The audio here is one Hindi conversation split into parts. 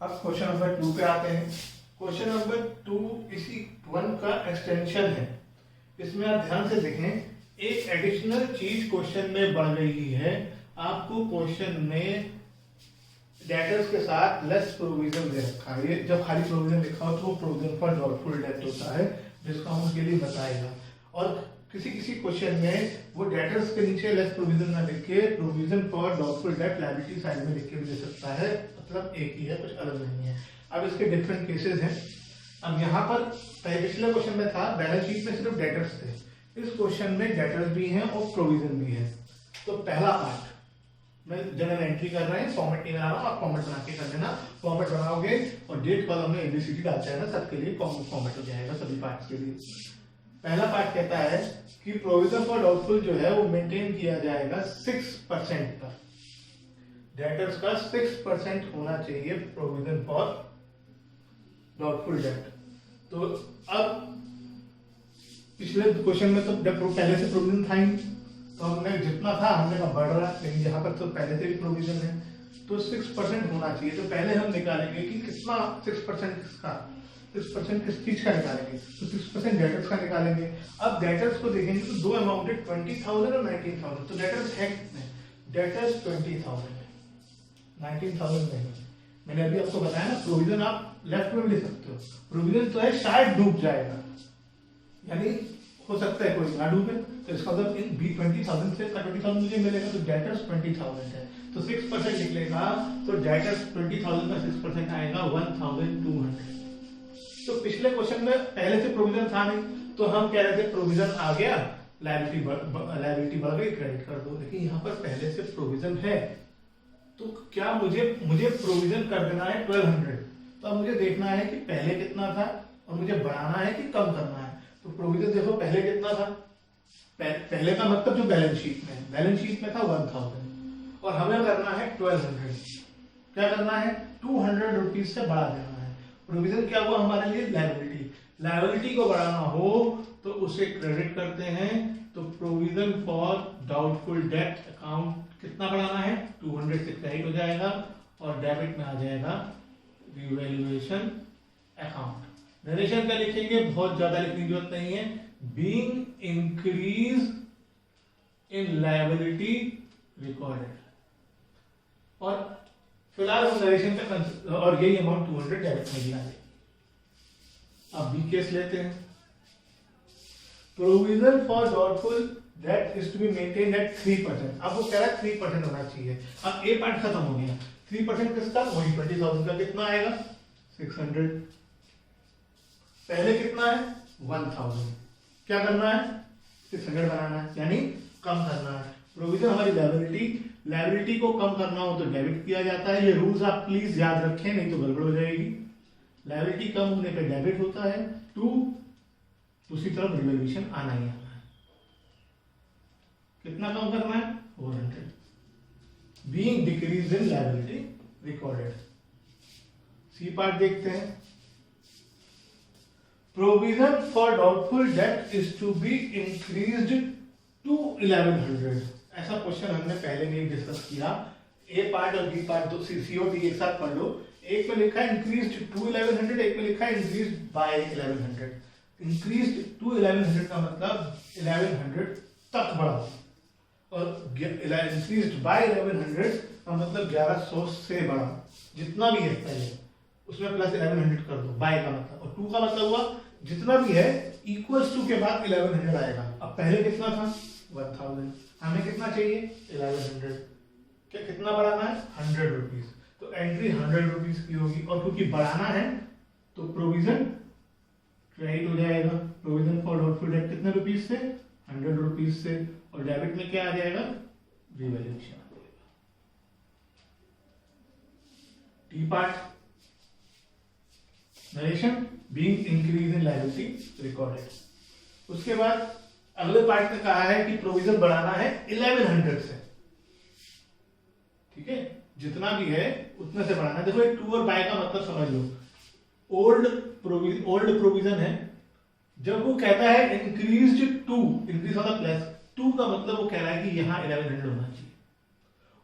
अब क्वेश्चन नंबर 2 पे आते हैं। क्वेश्चन नंबर 2 इसी 1 का एक्सटेंशन है। इसमें आप ध्यान से देखें, एक एडिशनल चीज क्वेश्चन में बढ़ रही है। आपको क्वेश्चन में डेटर्स के साथ लेस प्रोविजन दे रखा है। ये जब खाली प्रोविजन लिखा हो तो वो प्रोविजन फॉर डाउटफुल डेट होता है, जिसको हम उसके लिए बताएगा। और किसी किसी क्वेश्चन में वो डेटर्स के नीचे लेस प्रोविजन ना लिख के provision for doubtful date liability side में लिख के भी दे सकता है, मतलब एक ही है, कुछ अलग नहीं है। अब इसके डिफरेंट केसेस हैं। अब यहाँ पर पिछले क्वेश्चन में था बैलेंस शीट में सिर्फ डेटर्स थे, इस क्वेश्चन में डेटर्स भी हैं और प्रोविजन भी है। तो पहला पार्ट मैं जनरल एंट्री कर रहे हैं, फॉर्मेट नहीं बना रहा हूँ, आप फॉर्मेट बना के कर देना। फॉर्मेट बनाओगे और डेट कॉलम में एबीसीडी डालता है ना, सबके लिए कॉमन फॉर्मेट हो जाएगा सभी पार्ट्स के लिए। पहला पार्ट कहता है कि प्रोविजन फॉर डाउटफुल जो है वो मेंटेन किया जाएगा 6% का। डेटर्स का 6% होना चाहिए प्रोविजन फॉर डाउटफुल डेट। तो अब पिछले क्वेश्चन में तो जब पहले से प्रोविजन था ही, तो हमने जितना था हमने कहा बढ़ रहा है, लेकिन यहाँ पर तो पहले से भी प्रोविजन है, तो 6% होना चाहिए। तो पहले हम निकालेंगे कि कितना 6% किसका, 6% किस चीज का निकालेंगे, तो 6% डेटर्स का निकालेंगे। अब डेटर्स को देखेंगे तो दो अमाउंट है 20,000 और 19,000। तो डेटर्स है कितने, डेटर्स 20,000 है, 19,000 नहीं। मैंने अभी आपको बताया ना, प्रोविजन आप लेफ्ट में भी ले सकते हो। प्रोविजन तो है शायद डूब जाएगा, यानी हो सकता है कोई ना डूबे, तो इसका मतलब इन 20,000 से 20,000 मुझे मिलेगा, तो डेटर्स 20,000 है। तो 6% निकलेगा, तो डेटर्स 20,000 का 6% आएगा 1,200। तो पिछले क्वेश्चन में पहले से प्रोविजन था नहीं, तो हम कह रहे थे प्रोविजन आ गया, लायबिलिटी बढ़ गई, क्रेडिट कर दो। लेकिन यहाँ पर पहले से प्रोविजन है, तो क्या मुझे प्रोविजन कर देना है 1200। तो अब मुझे देखना है कि पहले कितना था और मुझे बढ़ाना है कि कम करना है। तो प्रोविजन देखो पहले कितना था, पहले का मतलब जो बैलेंस शीट में था 1000 और हमें करना है 1200। क्या करना है, 200 रुपीज से बढ़ा देना है। प्रोविजन क्या हुआ हमारे लिए, लायबिलिटी को बढ़ाना हो तो उसे क्रेडिट करते हैं। तो provision for doubtful debt account कितना बढ़ाना है, 200 से क्रेडिट हो जाएगा और डेबिट में आ जाएगा रिवैल्यूएशन अकाउंट। नरेशन का लिखेंगे, बहुत ज्यादा लिखने की जरूरत नहीं है। Being increase in liability recorded, और फिलहाल हम नरेशन का और यही अमाउंट 200 डेबिट में दिया है। अब बी केस लेते हैं। Provision for doubtful debt is to be maintained at 3%। अब वो कह रहा है 3% होना चाहिए। अब ए पार्ट खत्म हो गया, 3% किसका, वही 20,000 का। कितना आएगा 600। पहले कितना है 1000, क्या करना है 600 बनाना है, यानी कम करना है। प्रोविजन हमारी लायबिलिटी को कम करना हो तो डेबिट किया जाता है। ये रूल्स आप प्लीज याद रखें, नहीं तो गड़बड़ हो जाएगी। लायबिलिटी कम होने पे डेबिट होता है, दूसरी तरफ रिवैल्यूएशन आना ही आना है। कितना कम करना है 400। Being decrease in liability recorded. C part देखते हैं। Provision for doubtful debt is to be increased to 1100। ऐसा क्वेश्चन हमने पहले नहीं डिस्कस किया। ए पार्ट और बी पार्ट दो सीओटी एक साथ पढ़ लो। एक में लिखा है इंक्रीज्ड टू 1100, एक में लिखा है इंक्रीज्ड बाय 1100। इंक्रीज्ड टू 1100 का मतलब 1100 तक बढ़ा, और इंक्रीज्ड बाय 1100 का मतलब 1100 से बढ़ा। जितना भी है पहले उसमें प्लस 1100 कर दो, बाय का मतलब, और टू का मतलब हुआ जितना भी है इक्वल्स टू के बाद 1100 आएगा। अब पहले कितना था 1000, हमें कितना चाहिए 1100। क्या कितना बढ़ाना है 100 रुपीज। तो एंट्री 100 रुपीज की होगी, और क्योंकि बढ़ाना है तो प्रोविजन क्रेडिट हो जाएगा। प्रोविजन फॉर डाउटफुल डेट कितने रुपीज से 100 रुपीज से, और डेबिट में क्या आ जाएगा रिवैल्यूएशन आ जाएगा। T part narration being increase in liability recorded. उसके बाद अगले पार्ट में कहा है कि प्रोविजन बढ़ाना है 1100 से। ठीक है, जितना भी है उतने से बढ़ाना है। देखो ये टू और बाय का मतलब समझ लो। ओल्ड प्रोविजन है, जब वो कहता है इंक्रीज्ड टू, इंक्रीज होता प्लस, टू का मतलब वो कह रहा है कि यहाँ 1100 होना चाहिए।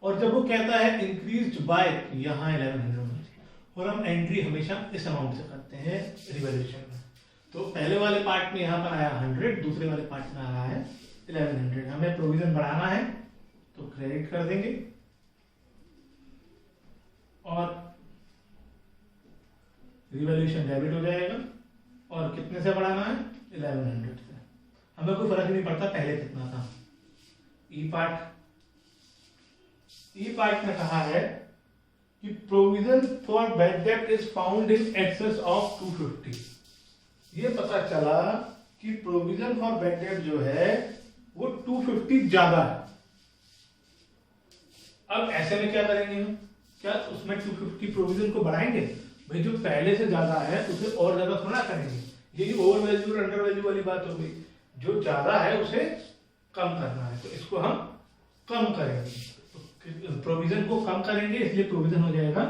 और जब वो कहता है इंक्रीज्ड बाय, यहाँ 1100 होना चाहिए। और हम एंट्री हमेशा इस अमाउंट से करते हैं रिवॉल्यूशन में। तो पहले वाले पार्ट में यहाँ पर आया 100, दूसरे वाले पार्ट में आया है 1100। हमें प्रोविजन बढ़ाना है तो क्रेडिट कर देंगे और रिवॉल्यूशन डेबिट हो जाएगा। और कितने से बढ़ाना है? 1100 से। हमें कोई फर्क नहीं पड़ता पहले कितना था। ई पार्ट में कहा है कि provision for bad debt is found in excess of 250। ये पता चला कि प्रोविजन फॉर बैड डेट जो है वो 250 ज्यादा है। अब ऐसे में क्या करेंगे हम? क्या उसमें 250 प्रोविजन को बढ़ाएंगे? भाई जो पहले से ज्यादा है उसे और ज्यादा थोड़ा करेंगे। ये ओवर वैल्यू और अंडर वैल्यू वाली बात हो गई। जो ज्यादा है उसे कम करना है, तो इसको हम कम करेंगे। तो प्रोविजन को कम करेंगे, इसलिए प्रोविजन हो जाएगा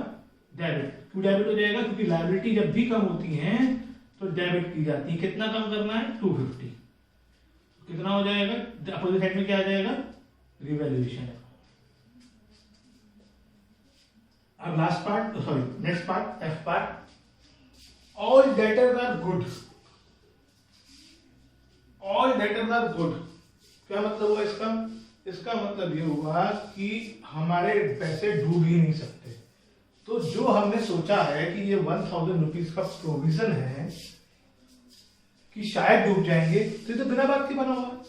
डेबिट। क्यों डेबिट हो जाएगा? क्योंकि लायबिलिटी जब भी कम होती है तो डेबिट की जाती है। कितना कम करना है? 250। कितना हो जाएगा? अपोजिट साइड में क्या आ जाएगा? रिवैल्यूएशन। अब last part, sorry next part, F part. All debtors are good. All debtors are good क्या मतलब हुआ इसका? इसका मतलब ये हुआ कि हमारे पैसे डूब ही नहीं सकते। तो जो हमने सोचा है कि ये 1000 रुपीज का प्रोविजन है कि शायद डूब जाएंगे, तो ये तो बिना बात के बना हुआ है।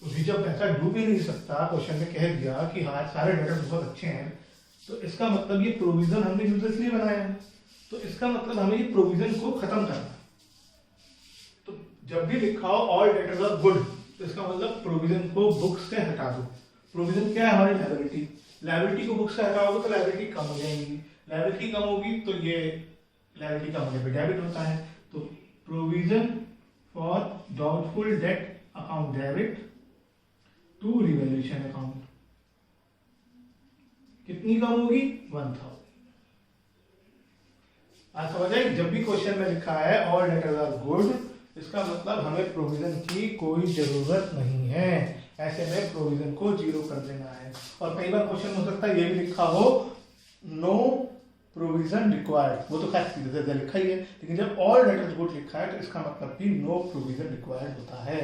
तो जब पैसा डूब ही नहीं सकता, क्वेश्चन में कह दिया कि हाँ सारे डेटर बहुत अच्छे हैं, तो इसका मतलब ये प्रोविजन हमने यूजर्सली बनाया है। तो इसका मतलब हमें ये प्रोविजन को खत्म करना है। तो जब भी लिखा हो ऑल डेटर्स आर गुड, तो इसका मतलब प्रोविजन को बुक्स से हटा दो। प्रोविजन क्या है? हमारी लायबिलिटी। लायबिलिटी को बुक्स से हटाओगे तो लायबिलिटी कम हो जाएगी। लायबिलिटी कम होगी तो ये लायबिलिटी कम होने पे डेबिट होता है। तो provision for doubtful debt account debit to revaluation account कितनी कम होगी? 1000। आज समझ आए? जब भी क्वेश्चन में लिखा है ऑल डेटर्स आर गुड, इसका मतलब हमें प्रोविजन की कोई जरूरत नहीं है। ऐसे में प्रोविजन को 0 कर देना है। और कई बार क्वेश्चन हो सकता है ये भी लिखा हो नो प्रोविजन रिक्वायर्ड, वो तो खैर सीधे लिखा ही है, लेकिन जब ऑल डेटर्स गुड लिखा है तो इसका मतलब भी नो प्रोविजन रिक्वायर्ड होता है।